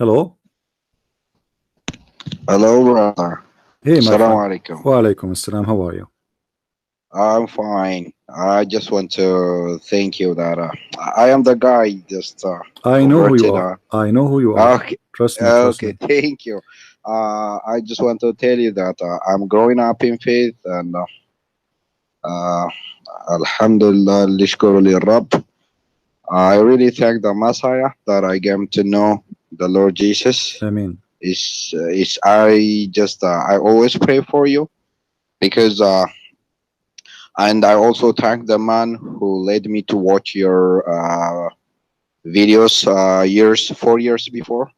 Hello. Hello, brother. Hey, my Assalamu friend. alaikum. Wa alaikum assalam. How are you? I'm fine. I just want to thank you that I am the guy just I know who you converted. are. I know who you are. Okay, Trust me, trust okay, me. thank you. I just want to tell you that I'm growing up in faith and uh, Alhamdulillah, lishkuru li Rabb. I really thank the Messiah that I came to know the Lord Jesus. I mean, Is I just I always pray for you because and I also thank the man who led me to watch your videos 4 years before.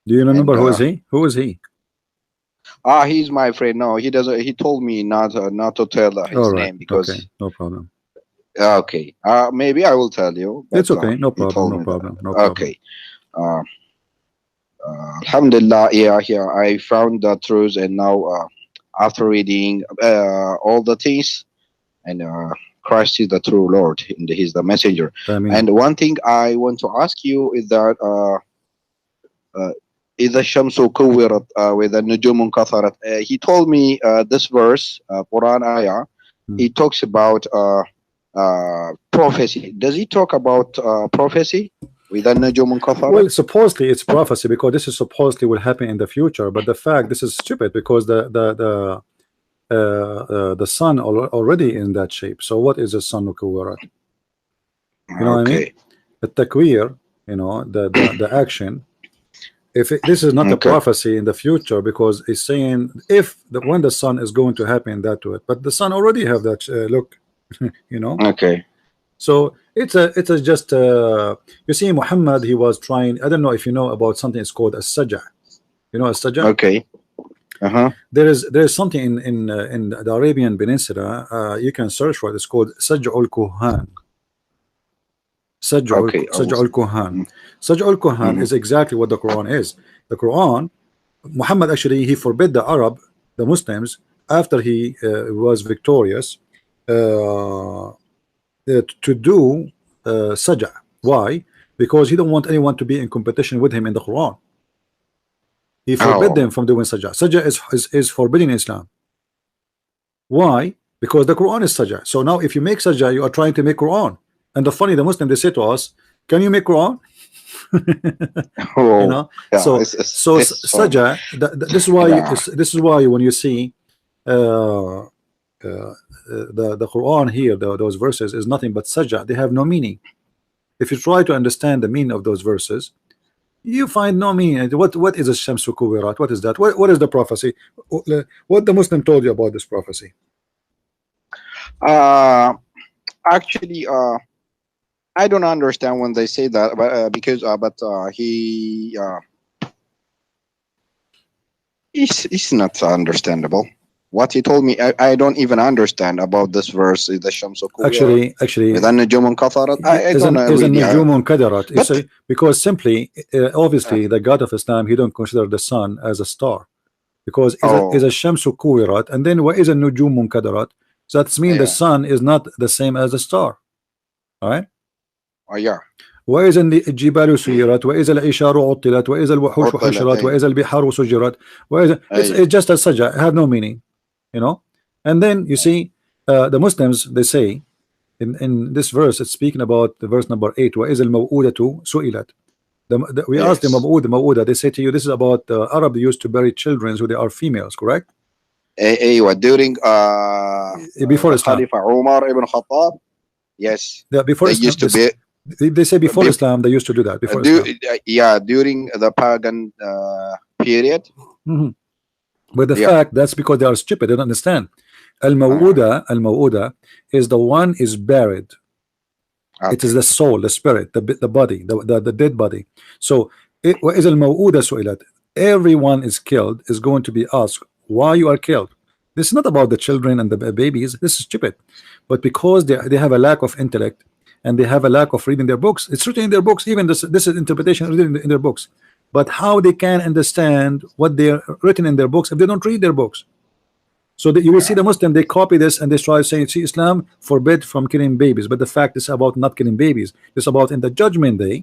do you remember And who is he? Who is he? he's my friend. No, he doesn't. He told me not to tell All his right. name Okay. because No problem. okay. Maybe I will tell you, but It's okay. No he problem. told No me that. problem. No problem. Okay. Uh, Alhamdulillah. Yeah, yeah. I found the truth, and now after reading all the things, and Christ is the true Lord, and He's the messenger. I mean, And one thing I want to ask you is that إذا الشمس كورت وإذا النجوم انكثرت. He told me this verse, Quran ayah. hmm. He talks about prophecy. Does he talk about prophecy? وإذا النجوم انكثرت. Well, supposedly it's prophecy because this is supposedly will happen in the future. But the fact this is stupid because the sun already in that shape. So what is the sun kuwarat? You know what I mean? Okay. The takwir, the action. If this is not a Okay. prophecy in the future, because it's saying if when the sun is going to happen that to it, but the sun already have that look, you know. Okay. So it's a just you see Muhammad, he was trying. I don't know if you know about something. It's called a sajah. You know a sajah. Okay. Uh-huh. There is something in the Arabian Peninsula. You can search for it. It's called Saj'ul Kuhan. Okay. I will. Saj'ul Kuhan. Mm, Saj'ul Kuhan mhm. is exactly what the Quran is. The Quran, Muhammad actually he forbid the Arab, the Muslims, after he was victorious, to do sajah. Why? Because he don't want anyone to be in competition with him in the Quran. He forbid Oh, them from doing sajah. Sajah is forbidden in Islam. Why? Because the Quran is sajah. So now if you make sajah, you are trying to make Quran. And the funny, the Muslim, they say to us, can you make Quran? You oh, know, yeah. so It's funny. sajah, this is why Yeah. this is why when you see the Quran here, those verses is nothing but sajah. They have no meaning. If you try to understand the meaning of those verses, you find no meaning. What is a shamsu kuwirat? What is that? What is the prophecy? What the Muslim told you about this prophecy? Uh, Actually, I don't understand when they say that, but because but he it's not understandable. What he told me, I don't even understand about this verse. The Shamsu Kuwirat, Actually, then Najumun Katharat. I don't is an really. nujumun kadarat. You But say because simply, uh, obviously, the God of Islam, he don't consider the sun as a star because is a oh, shamsu kuwirat, and then what is a nujumun kadarat? So that means the yeah, sun is not the same as the star. All right. oh yeah. وإذا الجبال سيرت وإذا العشار عطلت وإذا الوحوش عطلت حشرت وإذا البحار سجرت وإذا أي it's just a sajah, it had no meaning, you know. And then you see the Muslims, they say in this verse, it's speaking about the verse number 8, وإذا الموءودة سئلت. We asked the yes. Maw'uda, they say to you, this is about the Arab used to bury children who they are females, correct? أيوة during Before the Islam. Khalifa Umar ibn Khattab, yes, Before they Islam, used to be. they say before Islam they used to do that before Islam. Yeah, during the pagan period. Mhm. But the Yeah. fact that's because they are stupid, they don't understand. Uh, Al-Maw'uda is the one is buried. It is okay. the soul, the spirit, the body, the dead body. So what is Al-Maw'uda su'ilat? Everyone is killed is going to be asked why you are killed. This is not about the children and the babies. This is stupid. But because they have a lack of intellect and they have a lack of reading their books, it's written in their books. Even this is interpretation written in their books. But how they can understand what they're written in their books if they don't read their books? So that you will see Yeah. the Muslim, they copy this and they try saying, see, Islam forbid from killing babies, but the fact is about not killing babies. It's about in the judgment day,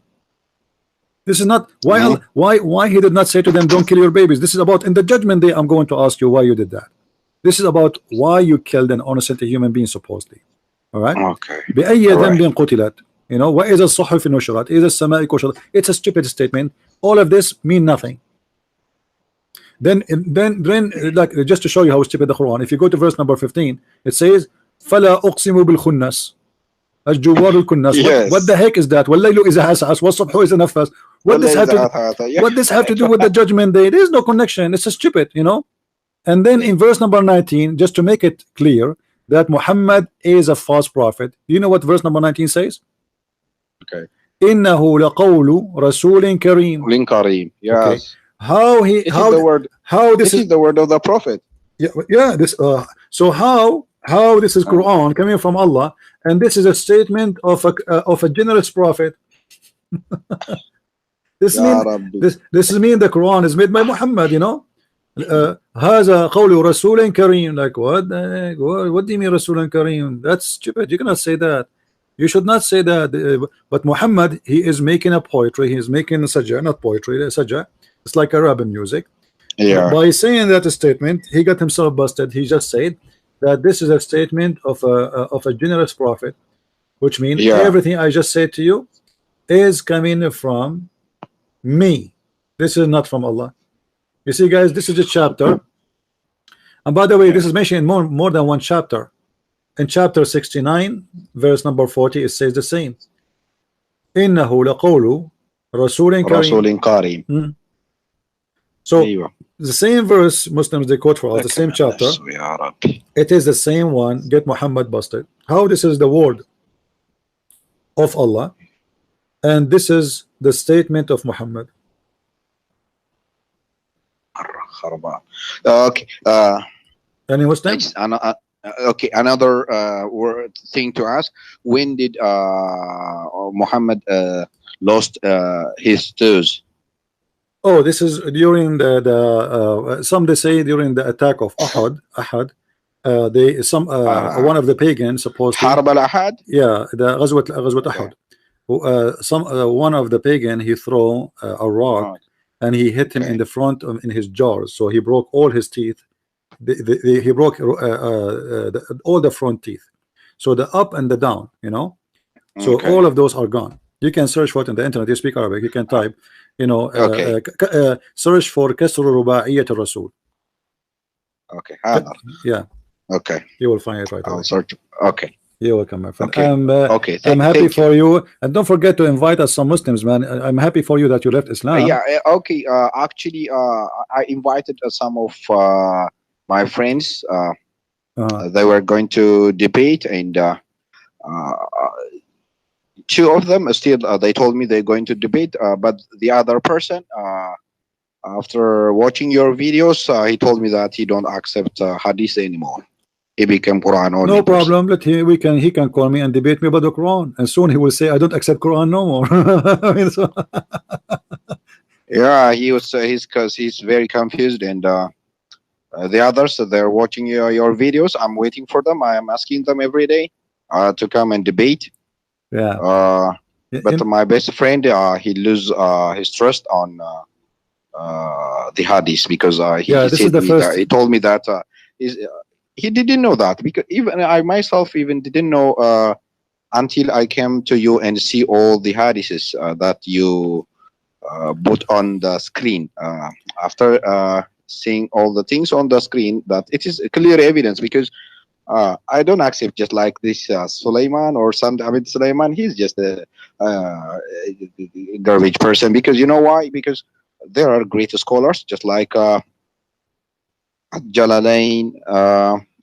This is not why Mhm. why he did not say to them, don't kill your babies. This is about in the judgment day. I'm going to ask you why you did that. This is about why you killed an innocent human being supposedly. All right. Okay. بأي All right. ذنب قتلت. You know, وإذا الصحف نشرت إذا السماء كشطت. It's a stupid statement. All of this mean nothing. Then like just to show you how stupid the Quran, if you go to verse number 15, it says فلا أقسم بالخنس الجوار الكناس. What the Yes. heck is that? والليل إذا عسعس والصبح إذا نفس. What this والله have to إذا yeah. what this have to do with the judgment day? There is no connection. It's a stupid, you know. And then in verse number 19, just to make it clear that Muhammad is a false prophet, you know what verse number 19 says? Okay. إنه لقول رسول كريم. Lin Karim. Okay, Yes. how he This is the word. how this This is the word of the prophet. yeah this so how this is Oh, Quran coming from Allah, and this is a statement of a generous prophet. This Ya mean Rabbi. this is mean the Quran is made by Muhammad, you know. هذا قول رسول كريم. Like what the heck? What do you mean رسول كريم? That's stupid. You cannot say that. You should not say that. But Muhammad, he is making a poetry. He is making a sajja, not poetry. A sajja. It's like Arabic music. Yeah. By saying that statement, he got himself busted. He just said that this is a statement of a generous prophet, which means Yeah. everything I just said to you is coming from me. This is not from Allah. You see, guys, this is a chapter. And by the way, Yeah. this is mentioned in more than one chapter. In chapter 69, verse number 40, it says the same. إنه لقول رسول كريم. رسول كريم. So أيوة. the same verse Muslims they quote for us, the same chapter. يا ربي. It is the same one. Get Muhammad busted. How this is the word of Allah, and this is the statement of Muhammad. خربان. Okay. Any Muslim? Okay. Another thing to ask: when did Muhammad lost his toes? Oh, this is during the some they say during the attack of Ahad. They one of the pagans supposedly. حرب الأحد. Yeah, the غزوة Ahad. One of the pagan, he throw a rock and he hit him in the front in his jaws, so he broke all his teeth. He broke all the front teeth, so the up and the down, you know. So all of those are gone. You can search for it in the internet. You speak Arabic, you can type, you know, search for كسر رباعية الرسول. Okay. Yeah. Okay. You will find it right away. I'll search. Okay. You're welcome, my friend. Okay. Okay. I'm happy for you, and don't forget to invite us some Muslims, man. I'm happy for you that you left Islam. Yeah. Okay. Actually, I invited some of my friends. They were going to debate, and two of them still they told me they're going to debate, but the other person after watching your videos he told me that he don't accept hadith anymore. He became Quran only. No problem. He can call me and debate me about the Quran, and soon he will say I don't accept Quran no more. I mean, so yeah, he's very confused, and the others they're watching your videos. I'm waiting for them. I am asking them every day to come and debate. Yeah. But my best friend he lose his trust on the hadith because he told me that he didn't know that, because even I myself even didn't know until I came to you and see all the hadiths that you put on the screen. After seeing all the things on the screen, that it is clear evidence, because I don't accept just like this Sulaiman or some. I mean, Sulaiman, he's just a garbage person. Because you know why? Because there are great scholars just like Jalalain,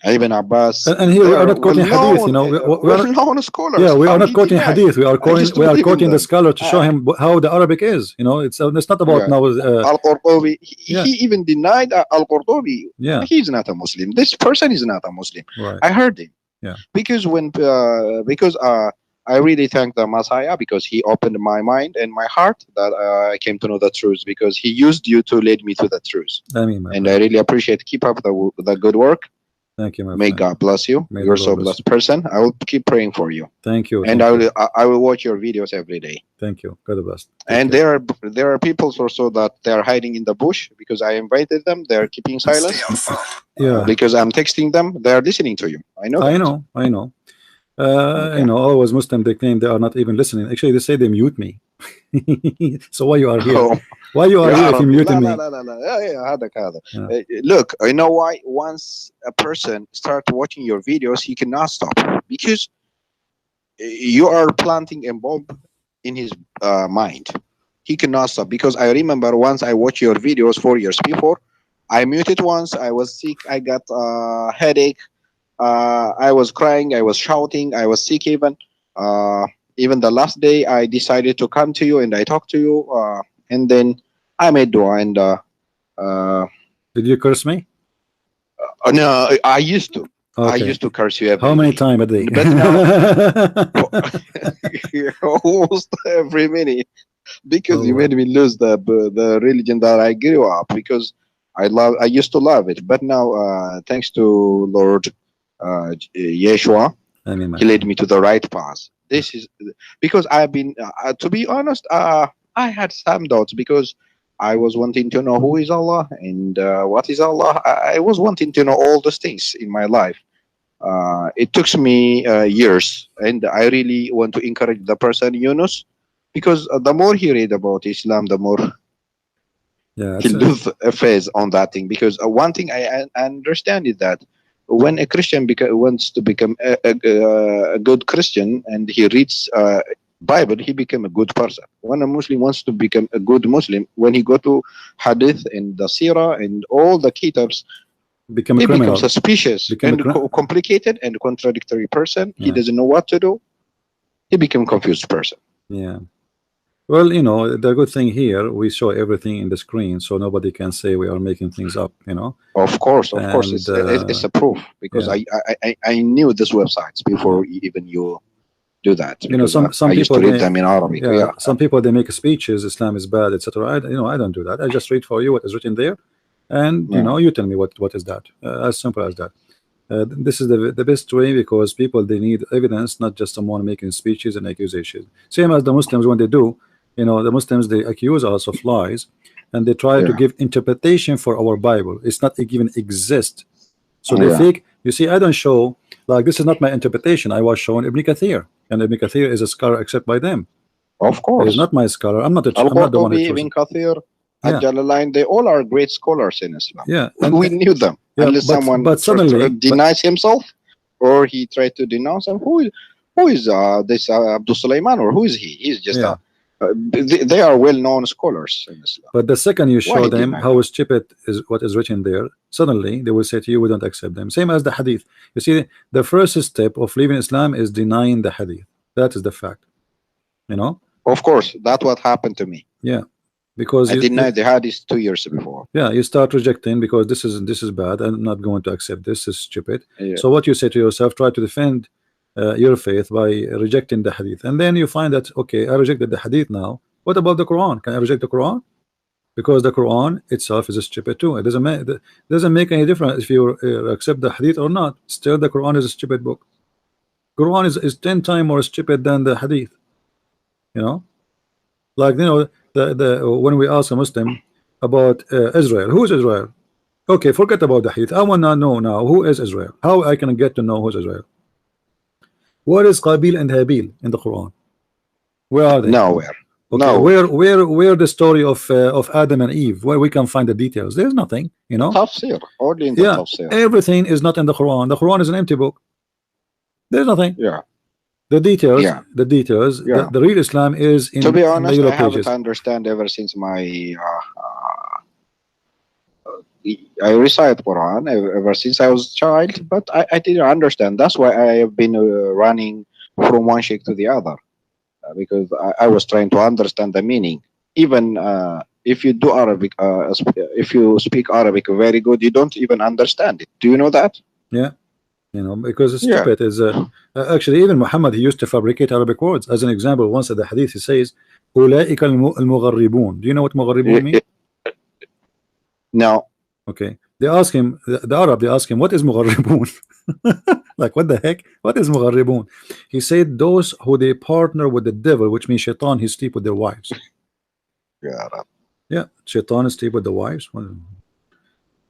Ibn Abbas, and here we are not quoting hadith, you know. We are known scholars. Yeah, we are not quoting hadith. We are quoting the scholar to show him how the Arabic is. You know, it's not about now. Al-Qurtubi, he even denied Al-Qurtubi. Yeah, he's not a Muslim. This person is not a Muslim. Right. I heard him. Yeah, because I really thank the Messiah, because he opened my mind and my heart that I came to know the truth, because he used you to lead me to the truth. I mean, and I really appreciate. Keep up the good work. Thank you, my May friend. God bless you. May the You're Lord so bless you. blessed person. I will keep praying for you, Thank you. and Thank you. I will watch your videos every day. Thank you. God bless. Take And care. there are people also that they are hiding in the bush because I invited them. They are keeping silence Yeah, because I'm texting them. They are listening to you. I know I that. know. I know. Okay. Always Muslim, they claim they are not even listening. Actually, they say they mute me. So why you are here? Oh, Why you are يا here if you عربي muting لا لا me? لا لا لا هذا Yeah. look, you know why? Once a person start watching your videos, he cannot stop because you are planting a bomb in his mind. He cannot stop because I remember once I watched your videos 4 years before. I muted once. I was sick. I got a headache. I was crying. I was shouting. I was sick even. Uh, Even the last day, I decided to come to you and I talked to you. And then I made dua and uh, Did you curse me? no, I used to. I Okay. used to curse you How every many day, times a day? but now almost every minute because you Oh, made me lose the religion that I grew up because I used to love it, but now thanks to Lord Yeshua, I mean, my he led friend. me to the right path. This is because I've been to be honest, I had some doubts because I was wanting to know who is Allah and what is Allah. I was wanting to know all those things in my life. It took me years, and I really want to encourage the person Yunus because the more he read about Islam, the more Yeah, he it's lose a phase on that thing. Because one thing I understand is that when a Christian wants to become a good Christian and he reads Bible, he become a good person. When a Muslim wants to become a good Muslim, when he go to Hadith and the Sirah and all the kitabs, become a he becomes criminal. suspicious Become a and complicated and contradictory person. He Yeah, doesn't know what to do. He become confused person. yeah. Well, the good thing here, we show everything in the screen, so nobody can say we are making things up. Of course, And it's a proof because yeah, I knew these websites yeah. before even you do that because Some I used people to read they them in Arabic. yeah, Yeah, some people they make speeches, Islam is bad, etc. I don't do that. I just read for you what is written there, and yeah, you tell me what is that. As simple as that. This is the best way because people they need evidence, not just someone making speeches and accusations. Same as the Muslims when they do, the Muslims they accuse us of lies, and they try to yeah, give interpretation for our Bible. It's not even exist. So they yeah. fake. You see, I don't show like this is not my interpretation. I was shown Ibn Kathir, and Ibn Kathir is a scholar accepted by them. Of He is course, not my scholar. I'm not the one who Al-Qurtubi, chose Ibn him. Kathir, Yeah, Al-Jalalain, they all are great scholars in Islam. yeah, We knew them yeah. unless someone But suddenly, denies himself or he tried to denounce him. Who is this Abdul Sulaiman or who is he? He's just yeah. a. They are well-known scholars in Islam. But the second you Why show he them denied how them? stupid is what is written there, suddenly they will say to you, "We don't accept them." Same as the hadith. You see, the first step of leaving Islam is denying the hadith. That is the fact. You know? Of course, that's what happened to me. Yeah, because I denied the hadith 2 years before. yeah, you start rejecting because this is bad. I'm not going to accept this. This is stupid. Yeah, So what you say to yourself, try to defend your faith by rejecting the hadith, and then you find that okay, I rejected the hadith now. What about the Quran? Can I reject the Quran? Because the Quran itself is stupid too. It doesn't make any difference if you accept the hadith or not. Still, the Quran is a stupid book. Quran is 10 times more stupid than the hadith. You know, like the when we ask a Muslim about Israel, who is Israel? Okay, forget about the hadith. I want to know now who is Israel. How I can get to know who's Israel? What is Qabil and Habil in the Quran? Where are they? nowhere, Okay, nowhere. where the story of Adam and Eve, where we can find the details? There's nothing. Tafsir, only in the Yeah, tafsir. everything is not in the Quran. The Quran is an empty book. There's nothing. Yeah, The details, yeah, the details, the, yeah. the real Islam is To in be in the honest, yellow I haven't pages. understand ever since I recite Quran ever since I was a child, but I didn't understand. That's why I have been running from one sheikh to the other because I was trying to understand the meaning. Even if you do Arabic, if you speak Arabic very good, you don't even understand it. Do you know that? Yeah, because it's Yeah. stupid. Is actually even Muhammad he used to fabricate Arabic words. As an example, once at the hadith he says, "أولئك المغربون." Do you know what مغربون I- mean? I- no. Okay, They ask him, the Arab, they ask him, what is مغربون? Like, what the heck? What is مغربون? He said, those who they partner with the devil, which means shaitan, he sleep with their wives. Yeah, Yeah, shaitan is sleep with the wives. Well,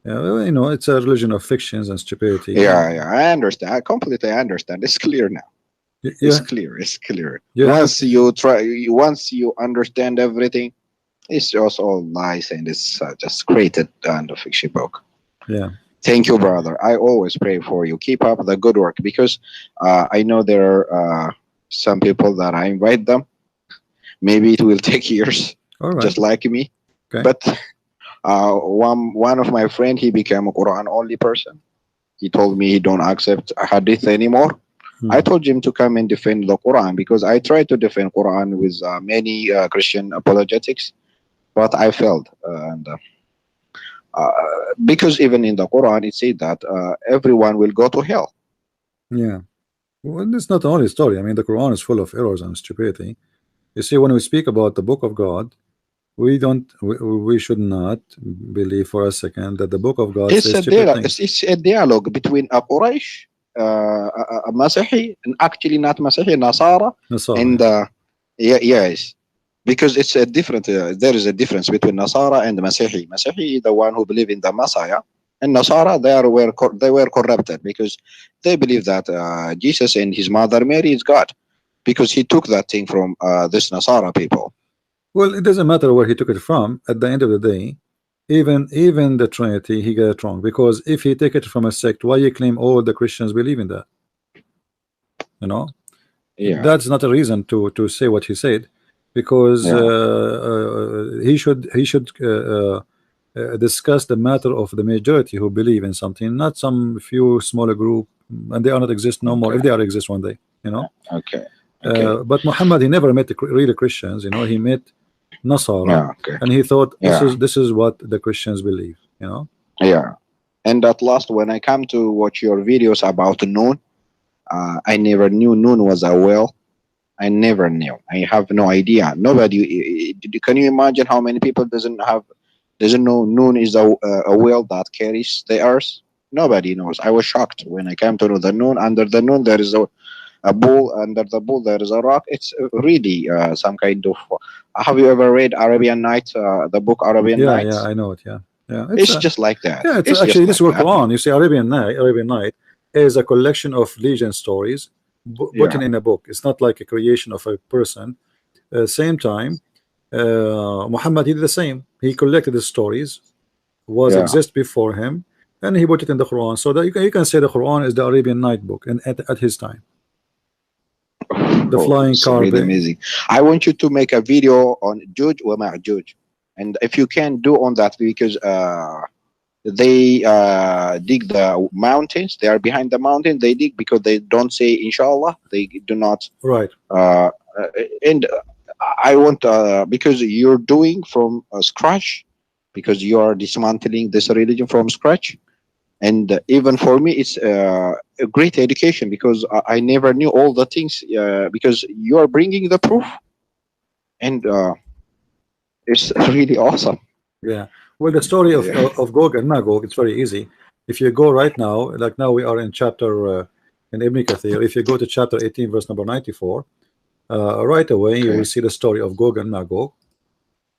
yeah, well, you know, it's a religion of fictions and stupidity. yeah. I understand. I completely understand. It's clear now. It's You, clear. It's clear. you have, Once you understand everything, it's just all nice and it's just created and a fiction book. yeah. Thank you, brother. I always pray for you. Keep up the good work because I know there are some people that I invite them. Maybe it will take years, All right. just like me. Okay. But one of my friend, he became a Quran only person. He told me he don't accept hadith anymore. I Hmm. told him to come and defend the Quran because I tried to defend Quran with many Christian apologetics, but I failed. Uh, because even in the Quran it said that everyone will go to hell. Yeah. Well, it's not the only story. I mean, the Quran is full of errors and stupidity. You see, when we speak about the book of God, we don't, we should not believe for a second that the book of God It's says a stupid dialogue. things. It's a dialogue between a Quraysh, a Masihi, and actually not Masihi, Nasara, Nasara, and yeah. yeah, yes, because it's a different. There is a difference between Nasara and Masihi. Masihi is the one who believe in the Messiah, and Nasara they were corrupted because they believe that Jesus and his mother Mary is God, because he took that thing from this Nasara people. Well, it doesn't matter where he took it from. At the end of the day, even the Trinity, he got it wrong. Because if he take it from a sect, why you claim all the Christians believe in that? You know, Yeah, that's not a reason to say what he said, because yeah, he should discuss the matter of the majority who believe in something, not some few smaller group, and they are not exist no more. okay, If they are exist one day, you know. okay, okay, But Muhammad, he never met the real Christians. You know, he met Nasara, yeah, okay, and he thought this yeah, is this is what the Christians believe. You know. yeah. And at last, when I come to watch your videos about Noon, I never knew Noon was a whale. I never knew. I have no idea. Nobody. Can you imagine how many people doesn't know Noon is a whale that carries the earth? Nobody knows. I was shocked when I came to know the Noon. Under the Noon there is a bull. Under the bull there is a rock. It's really some kind of. Have you ever read Arabian Nights? The book Arabian Yeah, yeah, Nights. I know it. Yeah, yeah. It's It's just like that. yeah. It's It's actually just this like word that. Quran. You see, Arabian Night. Arabian Night is a collection of legend stories Yeah, put in a book. It's not like a creation of a person. Same time, Muhammad he did the same. He collected the stories was yeah. exist before him, and he put it in the Quran. So that you can say the Quran is the Arabian Night book, and at his time, the Oh, flying it's really carpet. amazing. I want you to make a video on Juj wa Ma'juj. And if you can do on that because they dig the mountains, they are behind the mountain, they dig because they don't say inshallah, they do not Right. uh, uh, and I want because you're doing from scratch, because you are dismantling this religion from scratch. And even for me it's a great education because I never knew all the things because you are bringing the proof, and it's really awesome. Yeah. Well, the story of Yeah. Gog and Magog, it's very easy. If you go right now, like now we are in chapter in Ibn Kathir. If you go to chapter 18, verse number 94, right away you will Okay. see the story of Gog and Magog.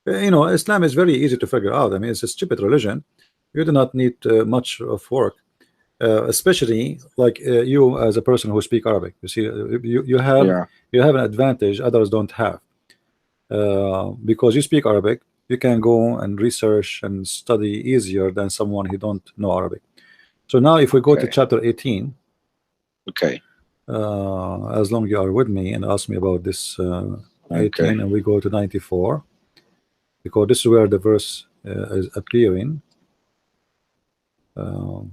You know, Islam is very easy to figure out. I mean, it's a stupid religion. You do not need much of work, especially like you as a person who speak Arabic. You see, Yeah. you have an advantage others don't have, because you speak Arabic. You can go and research and study easier than someone who don't know Arabic. So now, if we go to Okay. chapter 18, Okay. as long you are with me and ask me about this Okay. 18, and we go to 94, because this is where the verse is appearing. Um,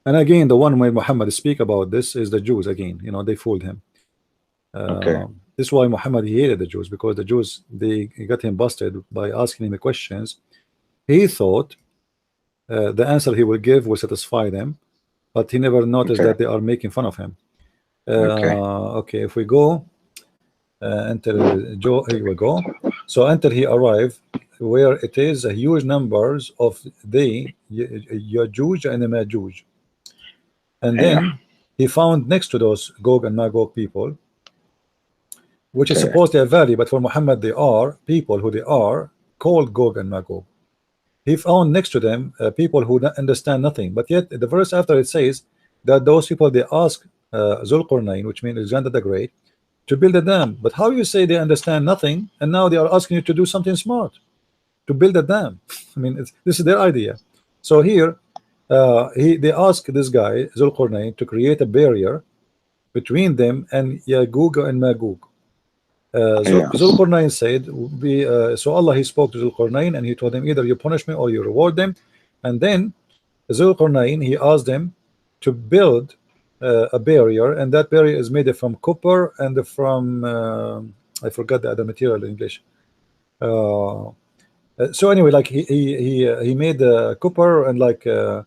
and again, the one where Muhammad speak about this is the Jews again. You know, they fooled him. Okay. This is why Muhammad hated the Jews, because the Jews they got him busted by asking him the questions. He thought the answer he will give will satisfy them, but he never noticed Okay. that they are making fun of him. Okay. Okay, if we go enter Joe, here we go. So enter he arrived where it is a huge numbers of the Yajuj and the Majuj. And Yeah. then he found next to those Gog and Magog people, which is Okay. supposed to a valley, but for Muhammad they are people who they are called Gog and Magog. He found next to them people who understand nothing, but yet the verse after it says that those people they ask Zulqarnain, which means Alexander the Great, to build a dam. But how you say they understand nothing and now they are asking you to do something smart, to build a dam? I mean, this is their idea. So here they ask this guy Zulqarnain to create a barrier between them and Yagug and Magug. Yes. Zulqarnain said, so Allah he spoke to Zulqarnain and he told him either you punish me or you reward them. And then Zulqarnain he asked them to build a barrier, and that barrier is made from copper and from I forgot the other material in English. So anyway, like he made copper and like uh,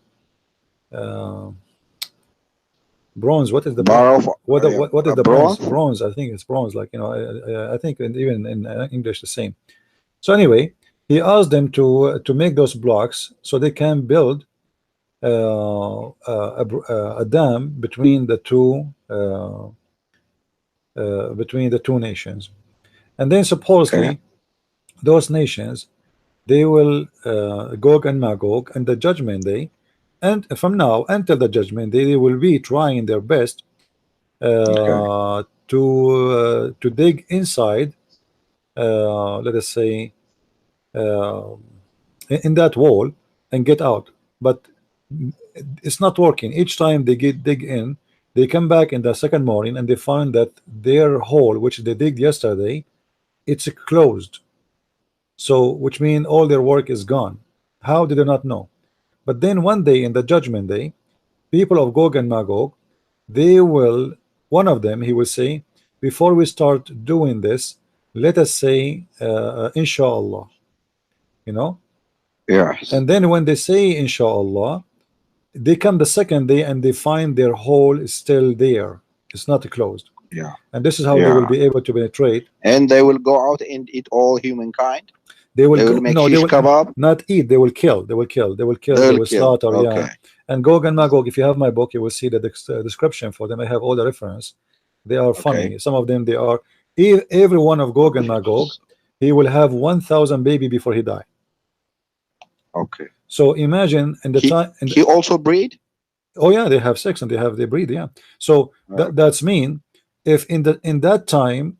bronze. What is the bronze? Bar of What is the bronze? bronze. Bronze. I think it's bronze. Like I think even in English the same. So anyway, he asked them to make those blocks so they can build a dam between the two nations, and then Okay. supposedly those nations they will Gog and Magog and the judgment day, and from now until the judgment day they will be trying their best Okay. to dig inside, let us say, uh, in that wall and get out. But it's not working. Each time they dig in, they come back in the second morning and they find that their hole, which they digged yesterday, it's closed. So, which means all their work is gone. How did they not know? But then one day in the judgment day, people of Gog and Magog, they will, one of them, he will say, before we start doing this, let us say, inshallah, you know. Yes. And then when they say inshallah, they come the second day and they find their hole is still there. It's not closed. Yeah. And this is how they will Yeah. be able to penetrate. And they will go out and eat all humankind. They will They will go, make no, they shish will kebab. not eat, they will kill. They will kill. They will kill. They They'll will kill. slaughter. Yeah. Okay. And Gog and Magog, if you have my book, you will see the description for them. I have all the reference. They are Okay. funny. Some of them, they are, every one of Gog and Magog, he will have 1,000 baby before he die. Okay. So imagine in the time, He also breed. oh yeah, they have sex and they breed, yeah. So that's mean if in that time,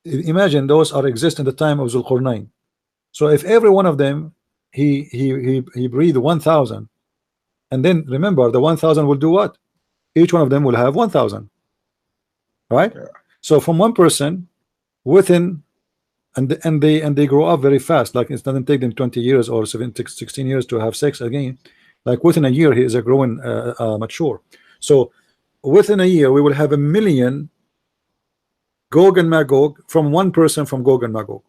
imagine those are exist in the time of Zulqarnain. So if every one of them he breed 1,000, and then remember the 1,000 will do what? Each one of them will have 1,000, right? Yeah. So from one person within, and they grow up very fast. Like it doesn't take them 20 years or 16 years to have sex again. Like within a year he is a growing mature. So within a year we will have 1,000,000 Gog and Magog from one person from Gog and Magog,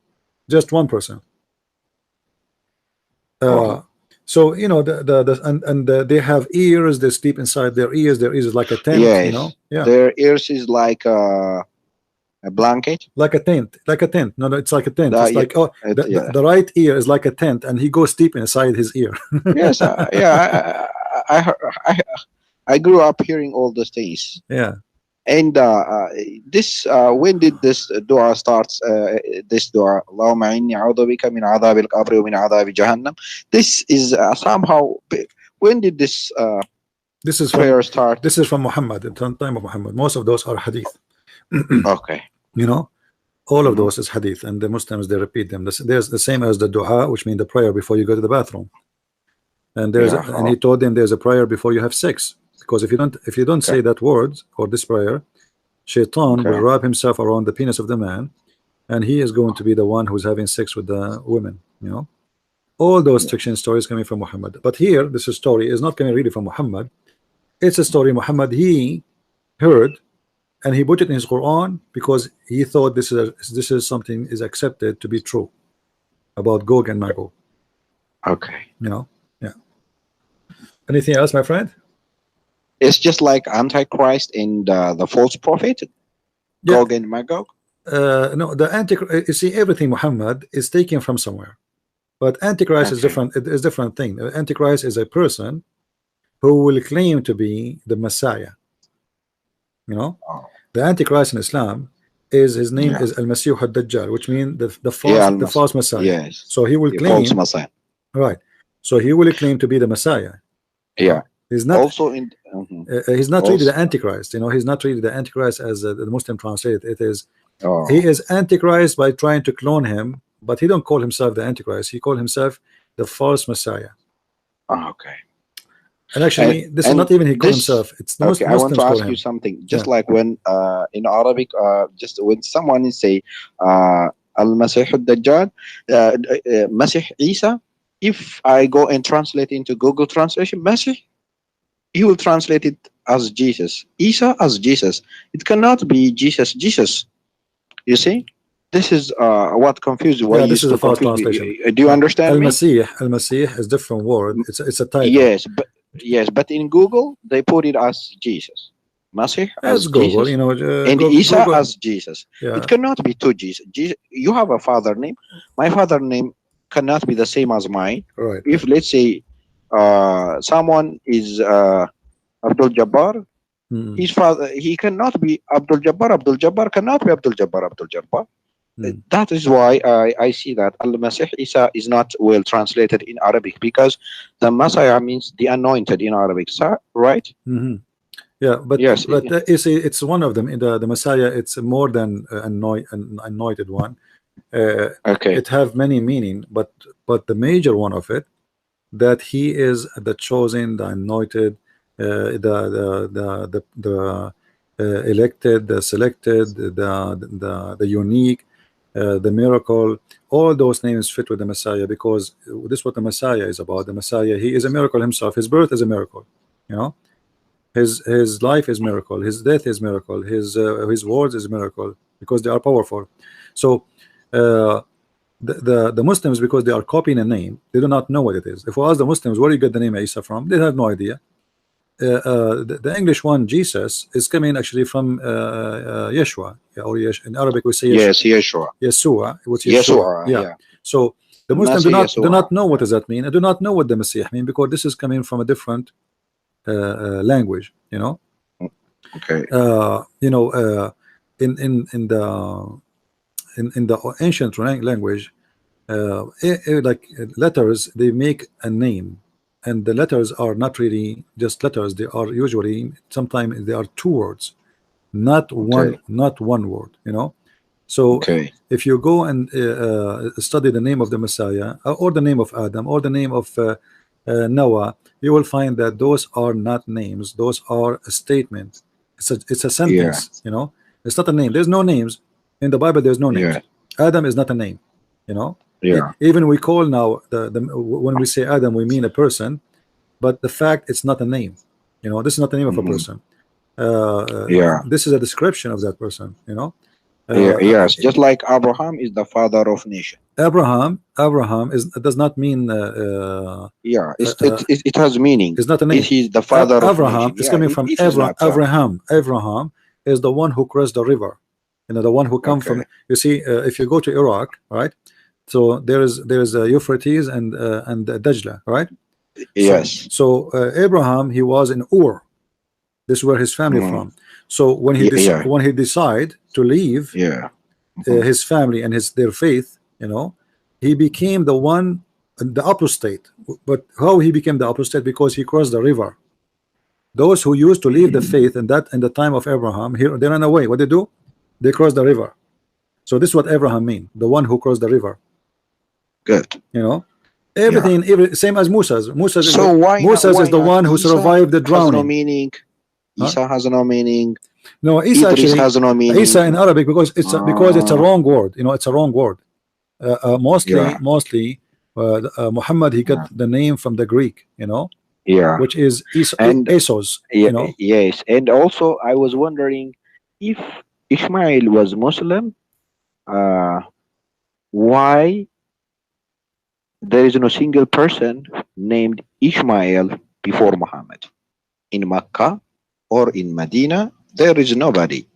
just one person. Wow. So you know they have ears. They sleep inside their ears. Their ears is like a tent. You know, Yes. yeah, Their ears is like a blanket. like a tent, like a tent. No, no, it's like a tent. It's That like, oh, yeah. the right ear is like a tent, and he goes deep inside his ear. Yes. Yeah. I grew up hearing all those things. Yeah. And this when did this dua starts? This dua, Allahumma inni a'udhu bika min adhab al-qabr wa min adhab jahannam. This is somehow. When did this This is prayer start? this is from Muhammad, at the time of Muhammad. Most of those are hadith. Okay. You know, all of Mhm. those is hadith, and the Muslims they repeat them. There's the same as the dua, which means the prayer before you go to the bathroom. And Yeah. and he told them there's a prayer before you have sex, because if you don't Okay. say that word or this prayer, Shaitan will Okay. wrap himself around the penis of the man, and he is going to be the one who's having sex with the women. You know, all those fiction Yes. stories coming from Muhammad. But here, this story is not coming really from Muhammad. It's a story Muhammad he heard, and he put it in his Quran because he thought this is something is accepted to be true about Gog and Magog. Okay. You know, yeah. Anything else, my friend? It's just like Antichrist and the false prophet, Yeah. Gog and Magog. No, the anti. You see, everything Muhammad is taken from somewhere. But Antichrist is Okay. different. It is different thing. Antichrist is a person who will claim to be the Messiah. You know, Oh, the Antichrist in Islam is his name yeah. is Al Masih Al Dajjal, which means Yeah, the false Messiah. yes. So he will Yeah, false claim, Messiah. right? So he will claim to be the Messiah. You Yeah. know, he's not. Also in He's not really also. the Antichrist. You know, he's not really the Antichrist as the Muslim translate it. It is he Oh, is Antichrist by trying to clone him, but he don't call himself the Antichrist. He called himself the false Messiah. okay. And actually, this is And not even he called this, himself. It's the okay, I want to Muslims call ask you him. something. Yeah, Just like when in Arabic, just when someone is say Al Masih al Dajjal, Masih Isa, if I go and translate into Google translation, Masih, he will translate it as Jesus. Isa as Jesus. It cannot be Jesus, Jesus. You see? This is what confused, why yeah. you This used is a to false confuse translation. me. Do you understand me? Al Masih is different word. It's a title. Yes, but yes, but in Google they put it as Jesus, Masih It's as Google. Jesus, You know, and Isa Google. as Jesus. It Yeah, cannot be two Jesus. You have a father name. My father name cannot be the same as mine. right, If right. let's say someone is Abdul Jabbar, Mm, his father he cannot be Abdul Jabbar. Abdul Jabbar cannot be Abdul Jabbar. Abdul Jabbar. mm. That is why I see that Al-Masih Isa is not well translated in Arabic because the Messiah means the anointed in Arabic, sir, right? Hmm. Yeah, Yes. you see, it's one of them. In the Messiah, it's more than an anointed one. Uh, Okay. it have many meaning, but the major one of it that he is the chosen, the anointed, the elected, the selected, the unique, the miracle. All those names fit with the Messiah because this is what the Messiah is about. The Messiah, he is a miracle himself. His birth is a miracle. You know, his life is miracle. His death is miracle. His words is miracle because they are powerful. So. The Muslims, because they are copying a name, they do not know what it is. If we ask the Muslims where you get the name Isa from, they have no idea. The English one, Jesus, is coming actually from Yeshua, yeah, or in Arabic we say Yes, Yeshua. Yeshua, which Yeshua. Yeshua, Yeah. yeah. So the Muslim Masih do Yeshua. not know what Yeah. does that mean, and do not know what the Messiah mean because this is coming from a different language. You know, Okay. you know, in the in the ancient language, like letters, they make a name, and the letters are not really just letters. They are usually sometimes they are two words, Okay. not one word. You know, so Okay. if you go and study the name of the Messiah or the name of Adam or the name of Noah, you will find that those are not names. Those are a statement. It's a Yeah. sentence. You know, it's not a name. There's no names in the Bible. There's no names. Yeah. Adam is not a name. You know, Yeah. even we call now when we say Adam, we mean a person, but the fact it's not a name. You know, this is not the name of a Hmm. person. Yeah. This is a description of that person. You know, Yeah. uh, Yes. Just like Abraham is the father of nation. Abraham is does not mean Yeah. uh, uh, It has meaning. is not a It name. is the father of Abraham nation. is Yeah. coming from It is not. Abraham. Abraham is the one who crossed the river. You know, the one who come from. Okay. You see, if you go to Iraq, right? So there is Euphrates and Dajla, right? Yes. Abraham, he was in Ur. This is where his family Hmm. from. So Yeah. when he decide to leave Yeah. Mhm. his family and their faith, you know, he became the apostate. But how he became the apostate? Because he crossed the river. Those who used to leave the faith in the time of Abraham, here they ran away. What they do? They crossed the river. So this is what Abraham mean, the one who crossed the river. Good. You know, Yeah. same as Moses. So why not? Moses Why is the not? one who Isa survived the has no drowning. meaning. Huh? Isa has no meaning. No, Isa Idris actually, has no meaning. Isa in Arabic because it's a Uh, wrong word. You know, it's a wrong word. yeah. Mostly, Muhammad he got Yeah. the name from the Greek. You know, Yeah. which is And Esos. yeah, You know, yes. And also, I was wondering if Ishmael was Muslim, uh, why there is no single person named Ishmael before Muhammad in Mecca or in Medina? There is nobody.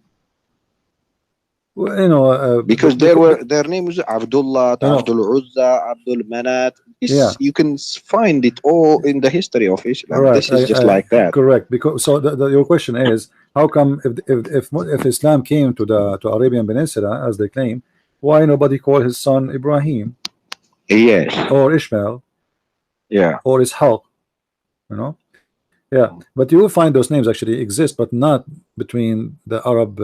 Well, you know, because there because, were their names Abdullah, you know, Abdul Uzza, Abdul Manat. yeah, This you can find it all in the history of Islam. right, This is just like that. correct. Because so your question is, how come if Islam came to the to Arabian Peninsula as they claim, why nobody called his son Ibrahim Yes. or Ishmael Yeah. or Ishaq? You know, yeah. But you will find those names actually exist, but not between the Arab,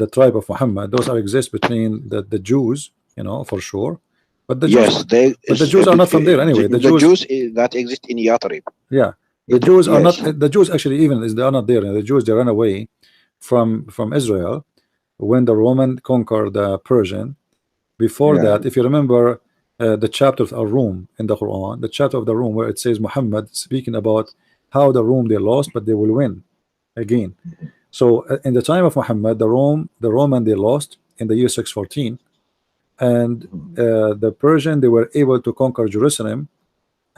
the tribe of Muhammad. Those are exist between the Jews, you know, for sure. But the Jews, Yes. They but the is Jews are not from there anyway. The the Jews, Jews that exist in Yathrib. yeah, the Jews are not. Yes. The Jews actually even is they are not there. The Jews they ran away from Israel when the Roman conquered the Persian. Before Yeah. that, if you remember the chapter of Ar-Rum in the Quran, the chapter of the Rum where it says Muhammad speaking about how the Rum they lost, but they will win again. So in the time of Muhammad, the Roman they lost in the year 614, and the Persian they were able to conquer Jerusalem,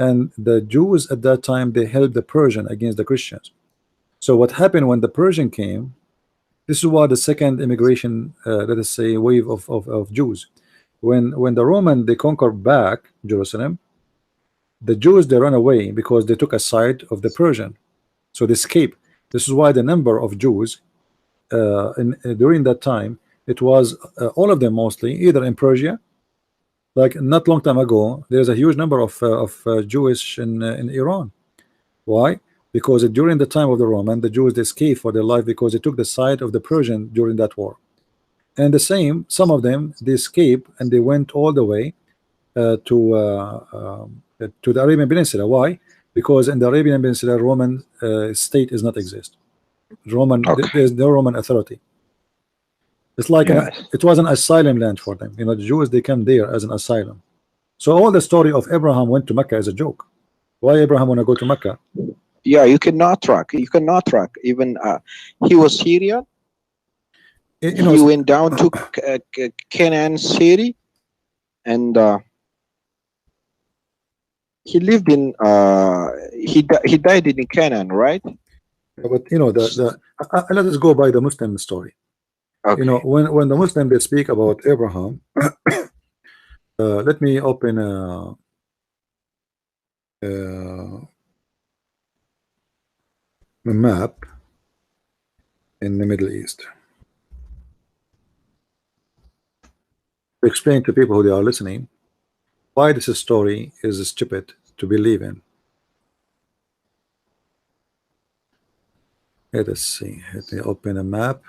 and the Jews at that time they held the Persian against the Christians. So what happened when the Persian came? This is why the second immigration, let us say, wave of Jews. When the Roman they conquered back Jerusalem, the Jews they run away because they took a side of the Persian, so they escape. This is why the number of Jews during that time it was all of them mostly either in Persia, like not long time ago. There's a huge number of Jewish in Iran. Why? Because during the time of the Roman, the Jews they escaped for their life because they took the side of the Persian during that war. And the same, some of them they escaped and they went all the way to the Arabian Peninsula. Why? Because in the Arabian Peninsula, Roman state is not exist. Okay. There's no Roman authority. It's like Yes. it was an asylum land for them. You know, the Jews they come there as an asylum. So all the story of Abraham went to Mecca is a joke. Why Abraham want to go to Mecca? Yeah. You cannot track. You cannot track. Even he was Syrian. You know, He went down to Canaan city, and he lived in. He died in Canaan, right? but you know let us go by the Muslim story. You know, Okay. when the Muslim they speak about Abraham, let me open a map in the Middle East to explain to people who they are listening why this story is stupid to believe in. Let us see. Let me open a map.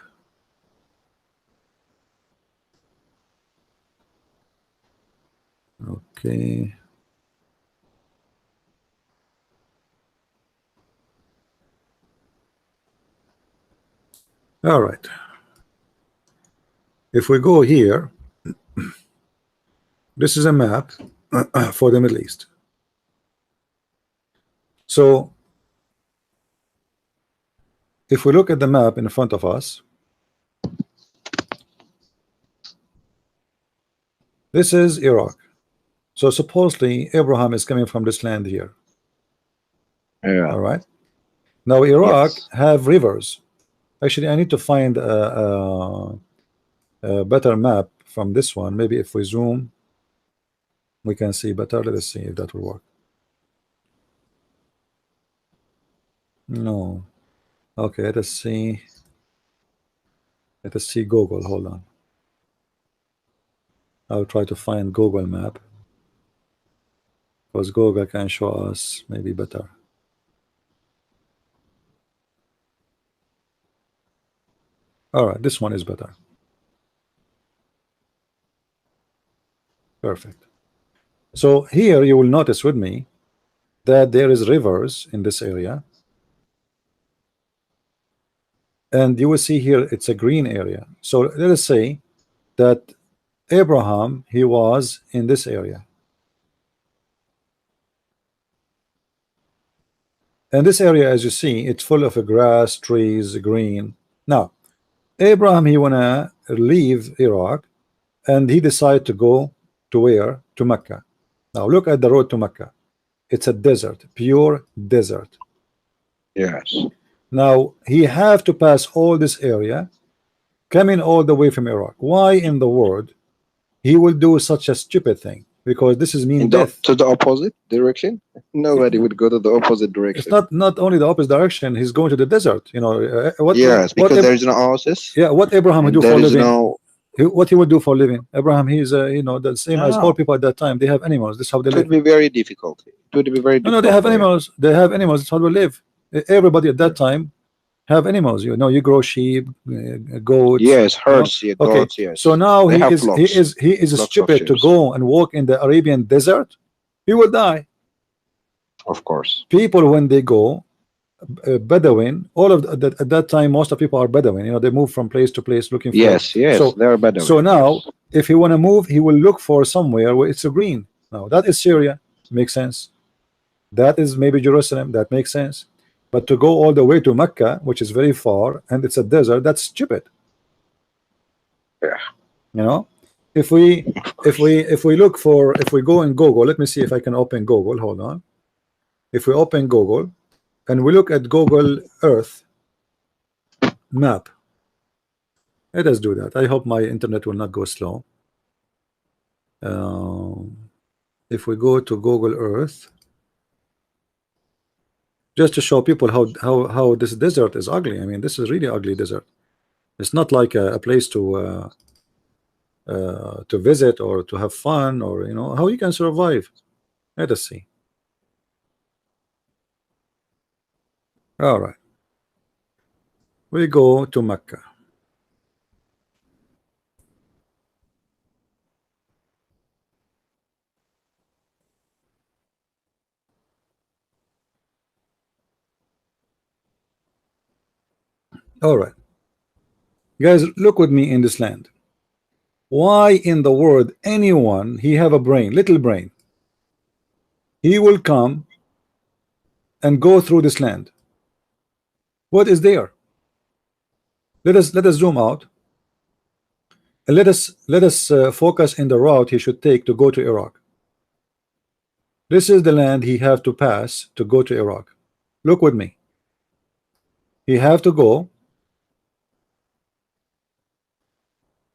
Okay. All right. If we go here, this is a map for the Middle East. So if we look at the map in front of us, this is Iraq. So supposedly Abraham is coming from this land here. Yeah. All right. Now Iraq Yes. have rivers. Actually, I need to find a better map from this one. Maybe if we zoom, we can see better. Let us see if that will work. No. Okay, let us see. Let us see Google. Hold on. I'll try to find Google map because Google can show us maybe better. All right, this one is better. Perfect. So here you will notice with me that there is rivers in this area, and you will see here it's a green area. So let us say that Abraham he was in this area, and this area, as you see, it's full of grass, trees, green. Now Abraham he wanna leave Iraq, and he decided to go to where? To Mecca. Now look at the road to Mecca. It's a desert, pure desert. Yes. Now he have to pass all this area, coming all the way from Iraq. Why in the world he will do such a stupid thing? Because this is mean In the death. to the opposite direction, nobody would go to the opposite It's direction. not only the opposite direction. He's going to the desert. You know Yes, because there is no oasis yeah, what Abraham would and do there for a is living. no. What he would do for a living. Abraham, he's the same as all No, people at that time. They have animals. This is how they it would live. be very difficult. It would be very No, they difficult have for him. animals. They have animals. That's how they live. Everybody at Yeah. that time have animals. You know, you grow sheep, goats. Yes, You know. herds, yeah, Okay, goats. so Yes, now they have flocks, he is flocks of stupid to sheep. go and walk in the Arabian desert. He will die. Of course. People when they go Bedouin, all of that at that time, most of people are Bedouin. You know, they move from place to place looking for. Yes, yes, So, they are Bedouin. now, Yes, if he want to move, he will look for somewhere where it's a green. Now, that is Syria. Makes sense. That is maybe Jerusalem. That makes sense. But to go all the way to Mecca, which is very far, and it's a desert, that's stupid. yeah, You know, if we of course. if we go in Google, let me see if I can open Google. Hold on. If we open Google and we look at Google Earth map, let us do that. I hope my internet will not go slow. Um, if we go to Google Earth, just to show people how this desert is ugly. I mean, this is really ugly desert. It's not like a place to visit or to have fun, or you know how you can survive. Let us see. All right, we go to Mecca. All right, guys, look with me in this land. Why in the world anyone he have a brain, little brain, he will come and go through this land? What is there? Let us zoom out and let us focus in the route he should take to go to Iraq. This is the land he have to pass to go to Iraq. Look with me. He have to go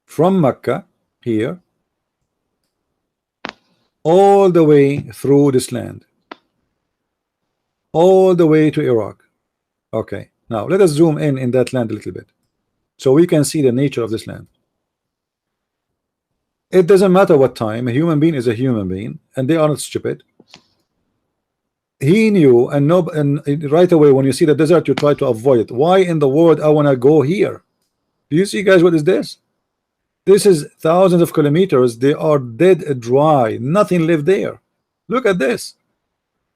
from Mecca here all the way through this land, all the way to Iraq. Okay, now let us zoom in that land a little bit so we can see the nature of this land. It doesn't matter what time. A human being is a human being, and they are not stupid. He knew, and no, and right away when you see the desert, you try to avoid it. Why in the world I want to go here? Do you see, guys, what is this? This is thousands of kilometers. They are dead dry. Nothing lived there. Look at this.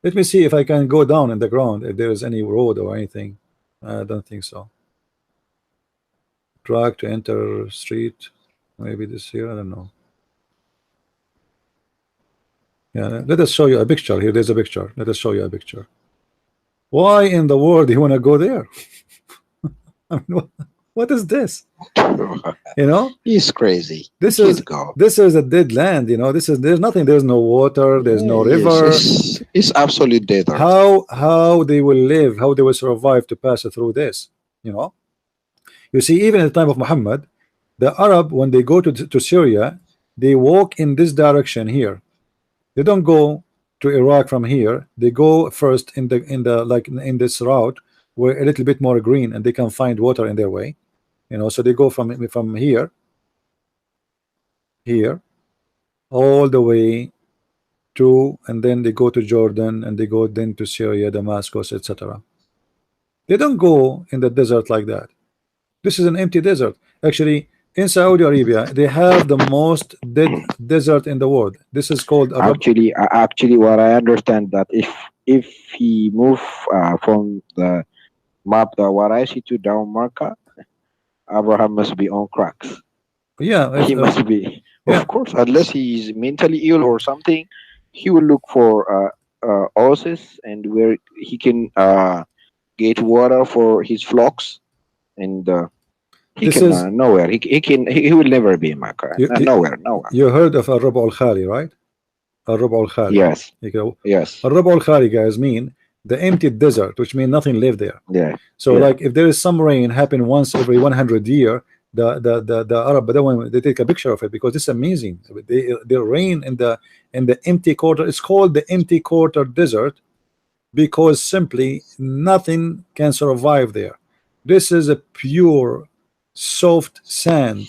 Let me see if I can go down in the ground if there is any road or anything. I don't think so. Drag to enter street. Maybe this here. I don't know. Yeah, let us show you a picture here. There's a picture. Let us show you a picture. Why in the world do you want to go there? I mean, what is this? You know, He's crazy. He this is can't go. this is a dead land. You know, there's nothing. There's no water. There's no Yes, river. it's absolute desert. How they will live? How they will survive to pass through this? You know, you see, even at the time of Muhammad, the Arab when they go to Syria, they walk in this direction here. They don't go to Iraq from here. They go first in the like in this route where a little bit more green and they can find water in their way. You know, so they go from here all the way to, and then they go to Jordan and they go then to Syria, Damascus, etc. They don't go in the desert like that. This is an empty desert. Actually, in Saudi Arabia, they have the most dead desert in the world. This is called Arab. Actually, what I understand that if he move from the map that what I see to down Marca, Abraham must be on cracks. Yeah, He must be, yeah. of course, unless he is mentally ill or something. He will look for oasis and where he can get water for his flocks, and he This can is nowhere. He will never be in Makkah. you, you, Nowhere, nowhere. you heard of Arab al Khali, right? Arab al Khali. Yes, You go. yes, Arab al Khali, guys, mean the empty desert, which means nothing lived there. yeah, So, yeah. like, if there is some rain happen once every 100 year, the Arab Bedouin, they take a picture of it because it's amazing. They rain in the empty quarter. It's called the empty quarter desert because simply nothing can survive there. This is a pure soft sand.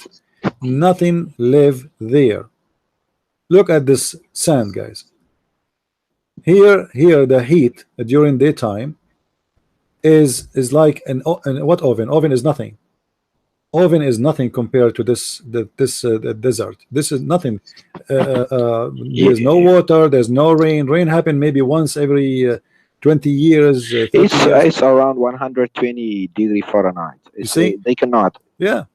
Nothing live there. Look at this sand, guys. Here the heat during daytime is like an what oven? Oven is nothing. Oven is nothing compared to the desert. This is nothing. There's no Yeah, water. There's no rain. Rain happen maybe once every 20 years, 30 years. it's around 120-degree Fahrenheit. You It's see? they cannot. Yeah.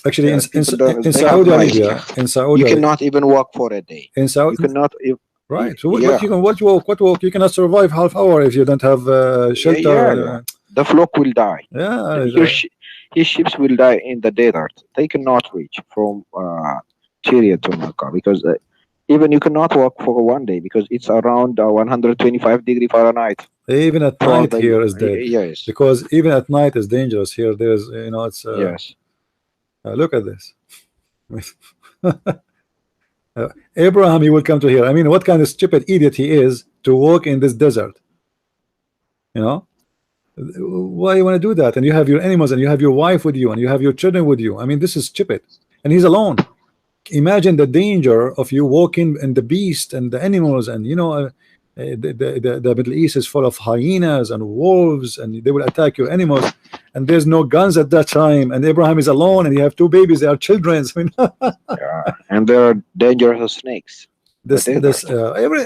Actually, People don't. in They have Saudi no idea. Arabia, You cannot even walk for a day. in Saudi, You cannot. If, right? So what yeah, you can what walk? You cannot survive half hour if you don't have yeah. shelter. The flock will die. Yeah, His ships will die in the desert. They cannot reach from Syria to Mecca because even you cannot walk for one day because it's around 125-degree Fahrenheit even at for night the here is dead yes, because even at night is dangerous here. There's it's yes. look at this. Abraham, he will come to here. I mean, what kind of stupid idiot he is to walk in this desert? You know, why you want to do that? And you have your animals, and you have your wife with you, and you have your children with you. I mean, this is stupid. And he's alone. Imagine the danger of you walking and the beast and the animals, and the Middle East is full of hyenas and wolves, and they will attack your animals. And there's no guns at that time, and Abraham is alone, and you have two babies. They are children. I mean, And there are dangerous snakes. The this desert. every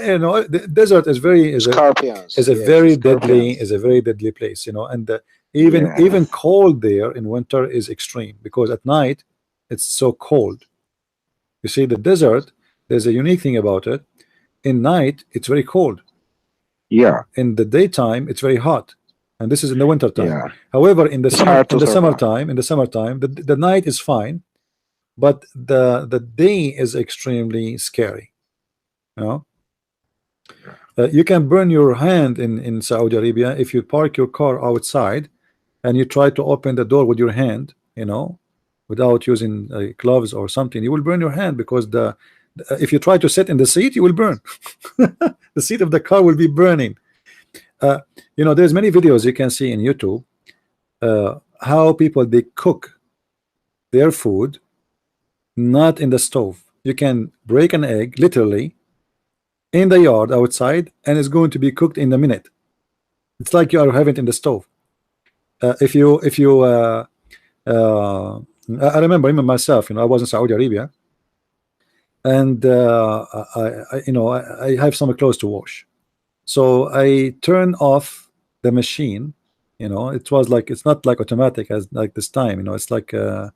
the desert is very Scorpions. is a Yes, very deadly scorpions. place, and even Yes. cold there in winter is extreme because at night it's so cold. You see, the desert, there's a unique thing about it. In night it's very cold. Yeah. In the daytime it's very hot, and this is in the winter time. Yeah. However, in the It's hard to survive. summertime the night is fine, but the day is extremely scary. You know, you can burn your hand in Saudi Arabia if you park your car outside and you try to open the door with your hand, without using gloves or something. You will burn your hand because if you try to sit in the seat, you will burn. The seat of the car will be burning. There's many videos you can see in YouTube how people they cook their food not in the stove. You can break an egg literally in the yard outside, and it's going to be cooked in a minute. It's like you are having it in the stove. If you I remember even myself, I was in Saudi Arabia, and I have some clothes to wash, so I turn off the machine. It was like, it's not like automatic as like this time. It's like a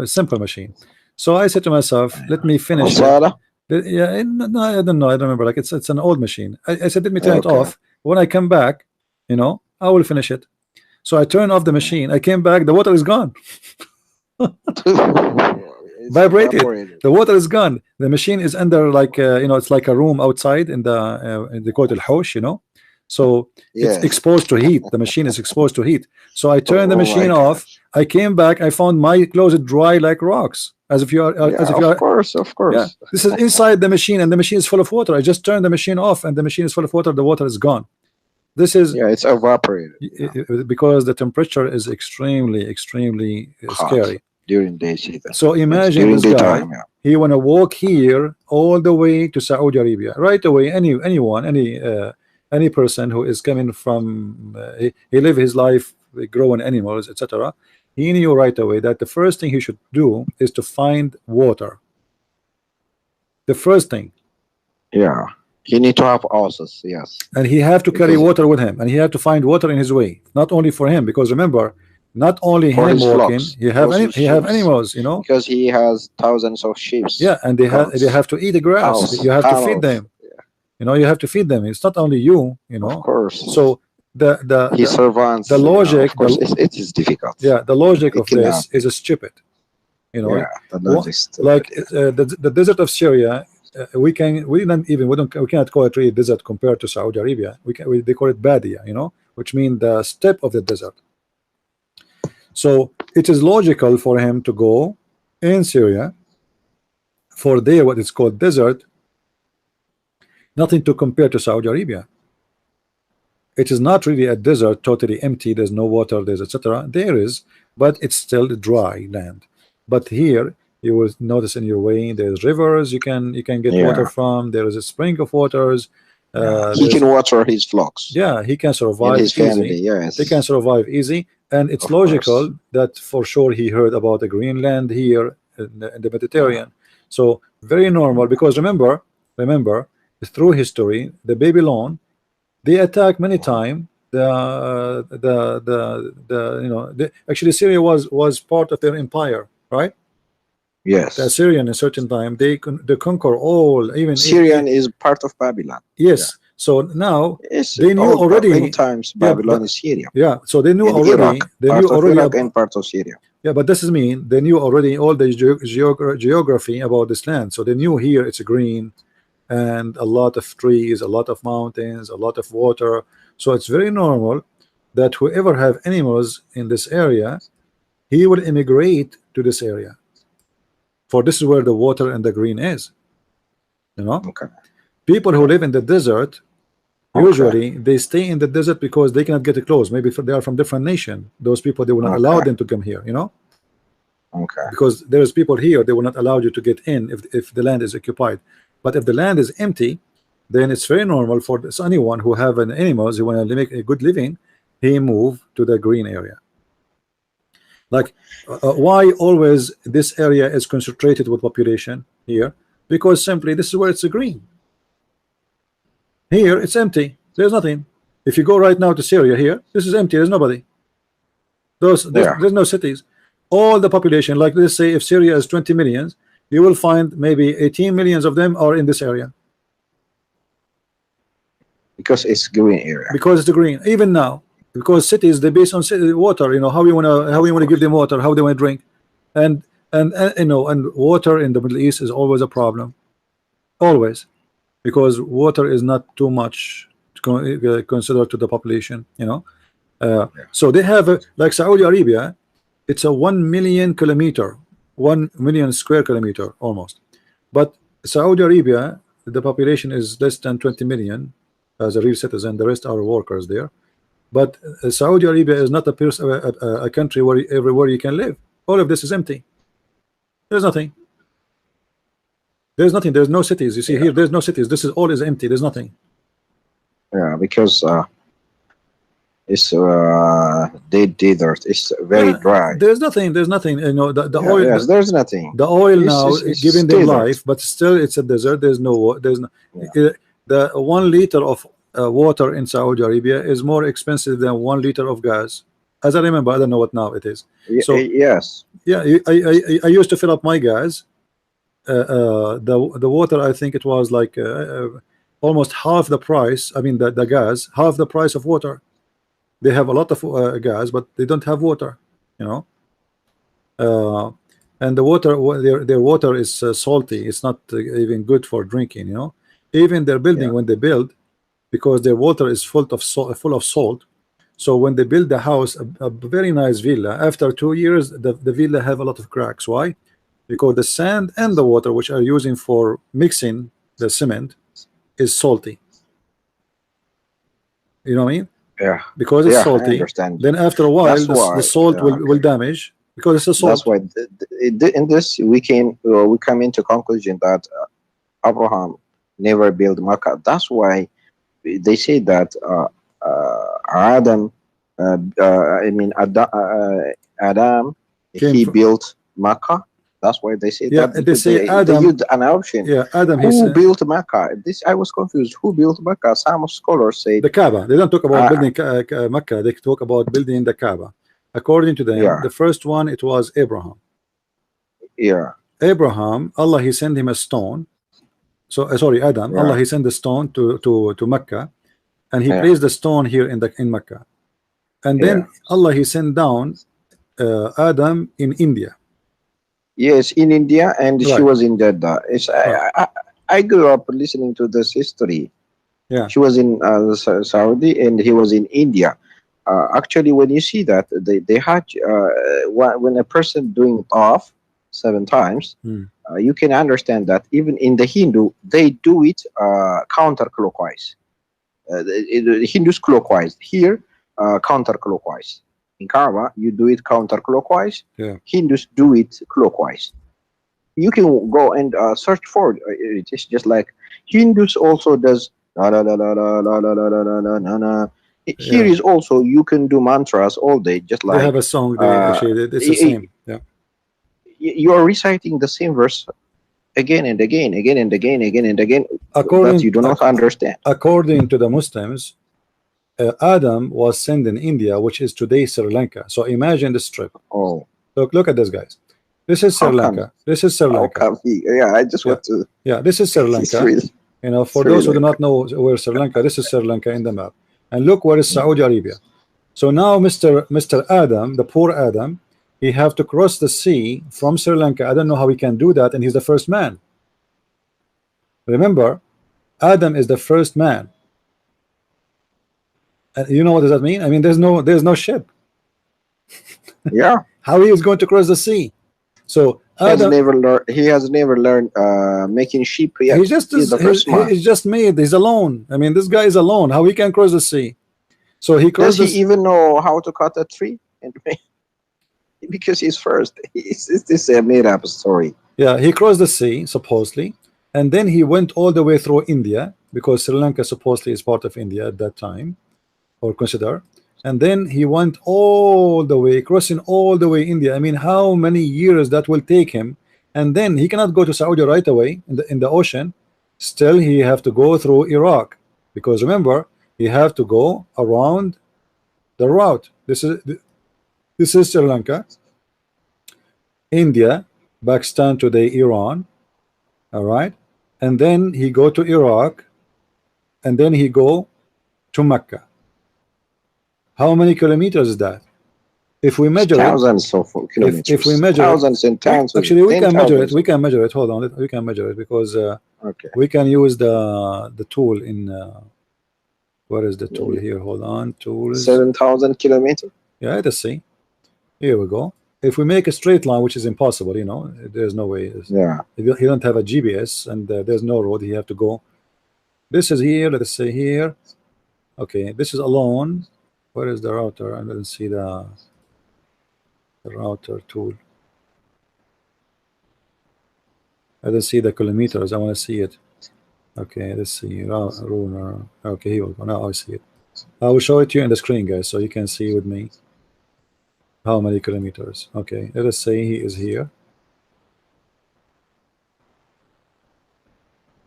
simple machine. So I said to myself, let me finish it. Masala? Yeah, no, I don't know. I don't remember. Like it's an old machine. I said, let me turn it Okay. off. When I come back, I will finish it. So I turned off the machine. I came back. The water is gone. It's Vibrated. evaporated. The water is gone. The machine is under like it's like a room outside in they call it al-hosh, so it's Yes. exposed to heat. The machine is exposed to heat. So I turned the Oh my machine God. off. I came back. I found my clothes dry like rocks, as if you are Yeah, as if you of are. course, of Yeah, course. this is inside the machine, and the machine is full of water. I just turned the machine off, and the machine is full of water. The water is gone. This is Yeah, it's evaporated. Yeah. because the temperature is extremely Hot scary. during day season. So Yes, imagine during this guy. daytime. Yeah. He want to walk here all the way to Saudi Arabia right away. Any person who is coming from he live his life growing animals, etc. He knew right away that the first thing he should do is to find water. The first thing. Yeah. He need to have horses. Yes. And he have to carry Because water with him, and he have to find water in his way. Not only for him, because remember, not only for him his walking, flocks, he have also he have sheep, animals, because he has thousands of sheep. Yeah, and they goats, have to eat the grass. cows, You have to feed camels. them. You have to feed them. It's not only you. Of course. So He servants. the logic, of course, it is difficult. yeah, the logic It of this cannot. is stupid. Yeah, the Wha- logic is like stupid. Yeah. the desert of Syria, we cannot call it really desert compared to Saudi Arabia. They call it Badia, which means the steppe of the desert. So it is logical for him to go in Syria for there what is called desert, nothing to compare to Saudi Arabia. It is not really a desert, totally empty. There's no water. There's etc. There is, but it's still dry land. But here you will notice in your way there's rivers you can get water Yeah, from. There is a spring of waters. yeah. He There's can water his flocks yeah, he can and survive his family. easy. They can Yes, survive easy, and it's of course. logical that for sure he heard about the Greenland here in the Yeah. Mediterranean. So very normal because remember, through history, the Babylon they attack many Mhm. time the actually Syria was part of their empire, right? The Yes. Assyrian in certain time they conquer all even Syrian is part of Babylon. Yeah. yes. So now It's they knew all in already. times Yeah, Babylon is Syria yeah. So they knew and already. Iraq, They knew part of already Iraq about. and part of Syria. Yeah, but this is mean they knew already all the geography about this land. So they knew here it's green and a lot of trees, a lot of mountains, a lot of water. So it's very normal that whoever have animals in this area, he will immigrate to this area. For this is where the water and the green is. You know, Okay. people who Okay. live in the desert Okay. usually they stay in the desert because they cannot get close. Maybe they are from different nation. Those people they will not allow Okay. them to come here. You know, Okay. because there's people here they will not allow you to get in if the land is occupied. But if the land is empty, then it's very normal for anyone who have an animals who want to make a good living, he move to the green area. Like why always this area is concentrated with population here? Because simply this is where it's a green. Here it's empty. There's nothing. If you go right now to Syria here, this is empty. There's nobody. There's, Yeah. there's no cities. All the population, like let's say if Syria is 20 millions, you will find maybe 18 millions of them are in this area Because it's green area. because it's the green. Even now, because cities they based on city, water. You know how Of you wanna give course. them water, how they want to drink, and and water in the Middle East is always a problem, always, because water is not too much to consider to the population. Yeah. So they have like Saudi Arabia, it's a 1 million kilometer, 1 million square kilometer almost. But Saudi Arabia, the population is less than 20 million as a real citizen. The rest are workers there. But Saudi Arabia is not a country where everywhere you can live. All of this is empty. There's nothing. There's nothing. There's no cities. You see Yeah. here, there's no cities. This is all is empty. There's nothing. Yeah. Because it's dead desert. It's very Yeah, dry. there's nothing. There's nothing. The Yeah. oil. Yes. There's nothing. The oil now It's giving them desert. life, but still it's a desert. There's no there's no Yeah. the 1 liter of water in Saudi Arabia is more expensive than 1 liter of gas. As I remember, I don't know what now it is. So Yes. yeah, I used to fill up my gas. The water I think it was like almost half the price. I mean the gas half the price of water. They have a lot of gas, but they don't have water. You know. Uh, and the water their water is salty. It's not even good for drinking. Even their building Yeah. when they build, because their water is full of salt. So when they build the house, a very nice villa, after 2 years the villa have a lot of cracks. Why? Because the sand and the water which are using for mixing the cement is salty. You know what I mean? Yeah. Because it's Yeah. I salty, understand you. then after a while That's the why. salt Yeah. will Okay. damage because it's a That's salt. why in this we come into conclusion that Abraham never built Makkah. That's why they say that Adam, I mean Adam, Came he from, built Makkah. That's why they say yeah, that they because say they Adam. used an option. Yeah, Adam. He's Who built Makkah? This I was confused. Who built Makkah? Some scholars say, the Kaaba. They don't talk about uh, building Mecca. They talk about building the Kaaba. According to them, yeah, the first one it was Abraham. yeah, Abraham, Allah he sent him a stone. So sorry, Adam. yeah, Allah he sent the stone to Mecca, and he yeah, placed the stone here in Mecca. And yeah. then Allah he sent down Adam in India. Yes, in India, and she Right. was in Jeddah. Right. I grew up listening to this history. Yeah. She was in Saudi, and he was in India. actually, when you see that they had when a person doing off 7 times, Hmm. you can understand that even in the Hindu they do it counterclockwise. The Hindus clockwise. Here, counterclockwise. In Kaaba, you do it counterclockwise. Yeah. Hindus do it clockwise. You can go and search for it. It is just like Hindus also does la la la la la la la la la la la la la. Here Yeah. is also you can do mantras all day, just They have like a song. They uh, actually. It's the y- same. Yeah. you are reciting the same verse again and again, again and again, again and again, that you According do not understand. according to the Muslims, Adam was sent in India, which is today Sri Lanka. So imagine this trip. Oh, Look at this, guys. This is Sri how come? Lanka. This is Sri How Lanka. come he? Yeah, I just Yeah. want to. Yeah. This is Sri It's Lanka. real. You know, It's for those who really. do not know where Sri Lanka, this is Sri Lanka in the map. And look where is Saudi Arabia. So now Mr. Adam, the poor Adam, he have to cross the sea from Sri Lanka. I don't know how he can do that, and he's the first man. Remember, Adam is the first man. And you know what does that mean? I mean, there's no ship. Yeah, How he is going to cross the sea? So Adam, he has never learned making sheep he yet. just He's is the first man. he's just made. He's alone. I mean, this guy is alone. How he can cross the sea? So he Does crossed he this. even know how to cut a tree? And because he's first. Is this a made up story? Yeah, he crossed the sea supposedly, and then he went all the way through India because Sri Lanka supposedly is part of India at that time, or consider. And then he went all the way, crossing all the way India. I mean, how many years that will take him? And then he cannot go to Saudi right away in the ocean. Still, he have to go through Iraq because remember, he have to go around the route. This is Sri Lanka, India, Pakistan today, Iran. All right, and then he go to Iraq, and then he go to Mecca. How many kilometers is that? If we It's measure it, thousands of if we kilometers, measure it, thousands and we thousands, actually we ten can measure it. thousands We of. can measure it. Hold on, we can measure it because Okay, we can use the tool in. Where is the tool maybe here? Hold on, tools. 7,000 kilometers. Yeah, let's see. Here we go. If we make a straight line, which is impossible, there's no way. Yeah, He don't have a GPS, and there's no road. He have to go. This is here. Let's say here. Okay, this is alone. Where is the router? I didn't see the router tool. I didn't see the kilometers. I want to see it. Okay, let's see. Runer. Okay, here we go. Now I see it. I will show it to you in the screen, guys, so you can see with me how many kilometers. Okay, let us say he is here.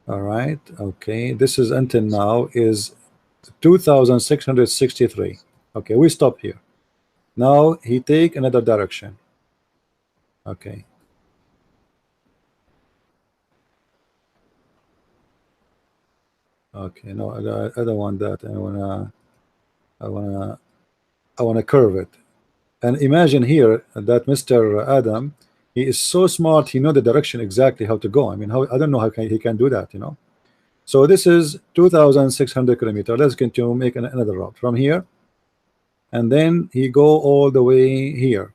All right. Okay, this is until now is 2,663. Okay, we stop here. Now he take another direction. Okay. Okay. No, I don't want that. I wanna, I wanna curve it. And imagine here that Mr. Adam, he is so smart. He know the direction exactly how to go. I mean, I don't know how he can do that. So this is 2,600 kilometers. Let's continue make another route from here, and then he go all the way here.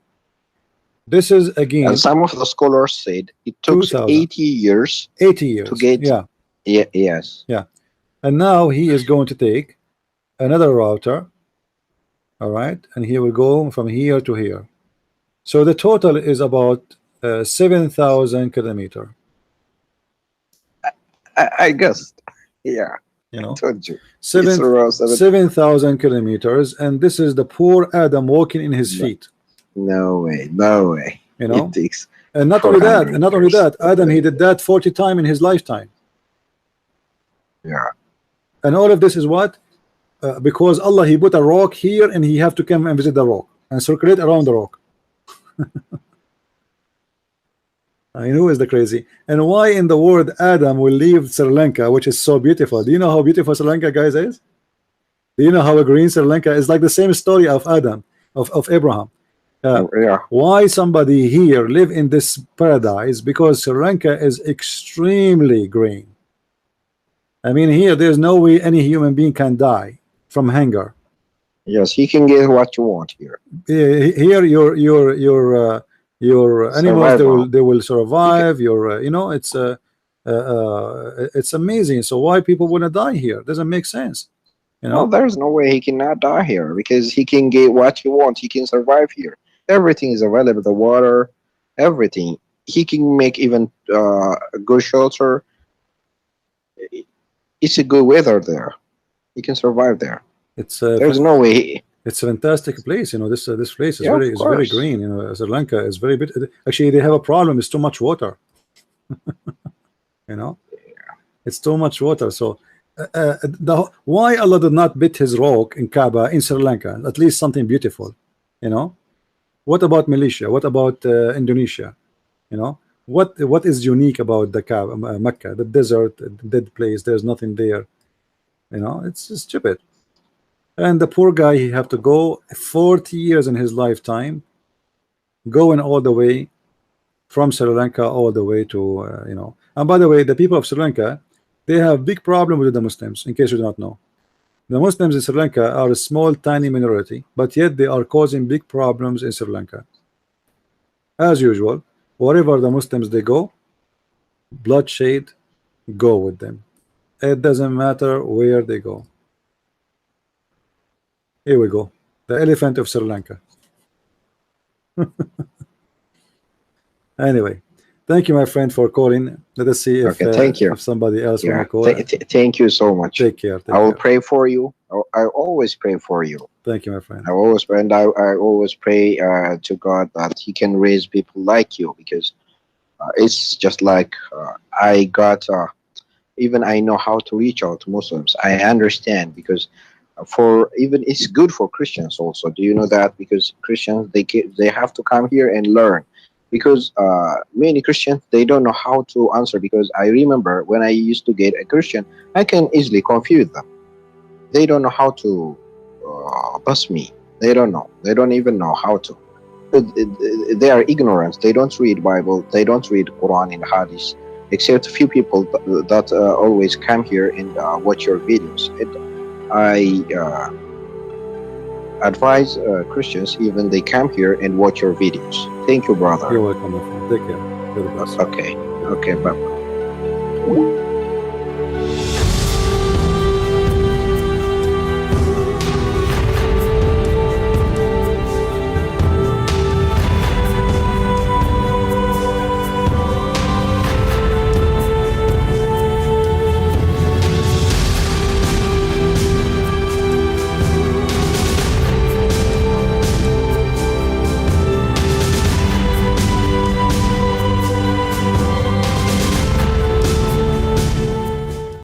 This is and again some of the scholars said it took 2,000, 80 years 80 to years. get. Yeah, Yeah, yes, yeah. And now he is going to take another router. All right, and he will go from here to here. So the total is about 7,000 kilometer. I guessed. Yeah, You I know, told you. It's seven around seven. 7,000 kilometers, and this is the poor Adam walking in his No, feet. no way, no way. You It know, takes and not only that, 400 years. Adam he did that 40 times in his lifetime, Yeah, and all of this is what because Allah he put a rock here, and he have to come and visit the rock and circulate around the rock. I mean, who is the crazy? And why in the world Adam will leave Sri Lanka, which is so beautiful? Do you know how beautiful Sri Lanka, guys, is? Do you know how green Sri Lanka is? Like the same story of Adam, of Abraham. yeah. Why somebody here live in this paradise? Because Sri Lanka is extremely green. I mean, here there's no way any human being can die from hunger. Yes, he can get what you want here. Here your animals, Survival. they will He can, survive. Your it's amazing. So why people want to die here? Doesn't make sense, you no, know. there's no way he cannot die here because he can get what he wants. He can survive here. Everything is available. The water, everything. He can make even a good shelter. It's a good weather there. He can survive there. It's There's no way. it's a fantastic place. You know, this place Yeah, of is very course. green. You know, Sri Lanka is very bit. Actually, they have a problem. It's too much water. You know, it's too much water. So, why Allah did not bit His rock in Kaaba in Sri Lanka? At least something beautiful. You know, what about Malaysia? What about Indonesia? You know, what is unique about the Kaaba, Mecca, the desert, the dead place? There's nothing there. You know, it's stupid. And the poor guy, he have to go 40 years in his lifetime, going all the way from Sri Lanka all the way to you know. And by the way, the people of Sri Lanka, they have big problem with the Muslims. In case you do not know, the Muslims in Sri Lanka are a small, tiny minority, but yet they are causing big problems in Sri Lanka. As usual, wherever the Muslims they go, bloodshed go with them. It doesn't matter where they go. Here we go, the elephant of Sri Lanka. Anyway, thank you, my friend, for calling. Let us see Okay, thank you. if somebody else wanna Yeah, call. thank you so much. Take care. I Take will care. pray for you. I always pray for you. Thank you, my friend. I always and I always pray to God that He can raise people like you because it's just like I got even I know how to reach out to Muslims. I understand because for even it's good for Christians also. Do you know that? Because Christians they have to come here and learn. Because many Christians they don't know how to answer. Because I remember when I used to get a Christian, I can easily confuse them. They don't know how to bust me. They don't know. They don't even know how to. They are ignorant. They don't read Bible. They don't read Quran and Hadith. Except a few people that always come here and watch your videos. And I advise Christians even they come here and watch your videos. Thank you, brother. You're welcome, my friend. Take care. God bless. Okay, okay, bye.